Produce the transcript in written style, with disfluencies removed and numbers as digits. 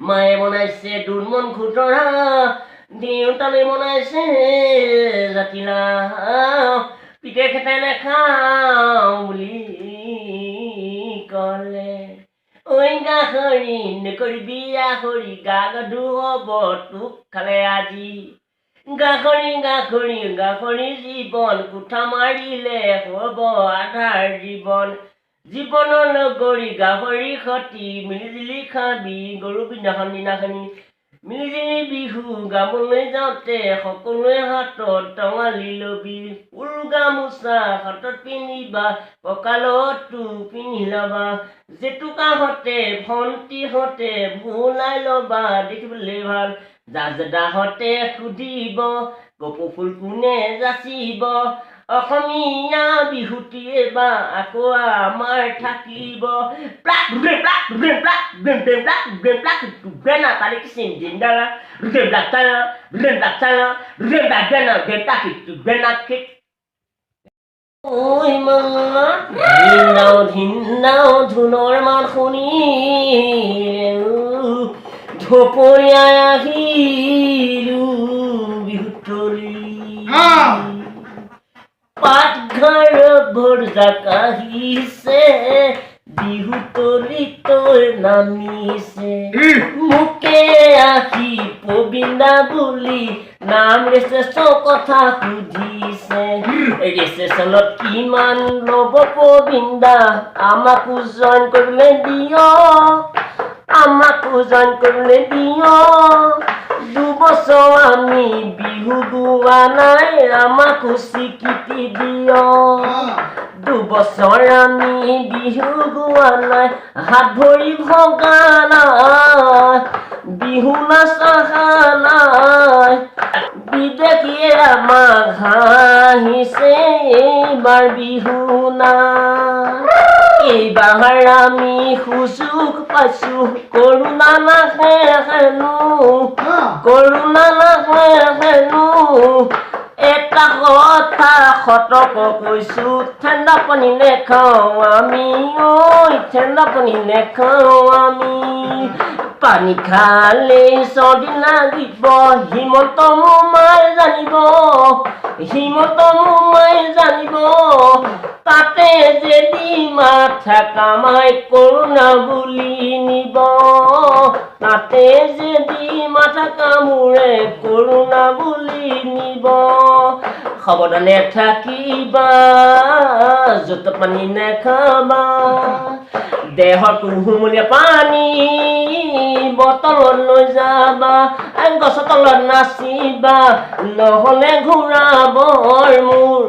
মায়ে বনাইছে দুনমন খুতৰা দেউতালে বনাইছে জাতিলাও পিঠে খেতাই নাখাওঁ বুলি ক'লে ঐ গাহৰি নকৰিবি আহৰি গা গধু হ'ব তোক খালে আজি গাহৰি গাহৰি গাহৰি জীৱন কোঠা মাৰিলে হ'ব আধাৰ জীৱন জীৱনৰ নগৰী গাহৰি সতি মিলিজুলি খাবি গৰু পিঠাখন দিনাখনি মিলিজুলি বিহু গাবলৈ যাওঁতে সকলোৱে হাতত টঙালি ল'বি ফুল গামোচা হাতত পিন্ধিবা কঁকালতো পিন্ধি ল'বা জেতুকাহঁতে ভণ্টিহঁতে ভোলাই ল'বা দেখিবলৈ ভাল জাজদাহঁতে সুধিব কপৌ ফুল কোনে যাচিব অসমীয়া বিহুটিয়ে বা আকৌ আমাৰ থাকিব ঐ মা ধিন্দাও ধুনৰ মাত শুনি ধপৰীয়াই আহিলো বিহুতলি পাতঘৰ ভৰজা কাহিছে বিহুতলিলৈ নামিছে মোকে আহি পবিন্দা বুলি নাম ৰেচেছৰ কথা সুধিছে ৰেচেছনত কিমান ল'ব পবিন্দা আমাকো জইন কৰিবলৈ দিয়ক দুবছৰ আমি বিহু গোৱা নাই আমাকো স্বীকৃতি দিয়ক দুবছৰ আমি বিহু গোৱা নাই হাত ভৰি ভগা নাই বিহু নাচা নাই বিদেশীয়ে আমাক হাঁহিছে এইবাৰ বিহু নাই এইবাৰ আমি সুযোগ পাইছো কৰোণা নাহে হেনো এটা কথা সতৰ্ক কৈছো ঠাণ্ডা পানী নেখাওঁ আমি ঠাণ্ডা পানী নেখাওঁ আমি পানী খালেই চৰ্দি লাগিব হিমন্ত মোমাই জানিব তাতে যদি মাথা কামাই কৰোণা বুলি নিব তাতে যদি মাথা কামোৰে কৰোণা বুলি নিব সাৱধানে থাকিবা য'ত পানী নেখাবা দেহৰ কুহুমলীয়া পানী বটলত লৈ যাবা গছৰ তলত নাচিবা নহ'লে ঘূৰাব মূৰ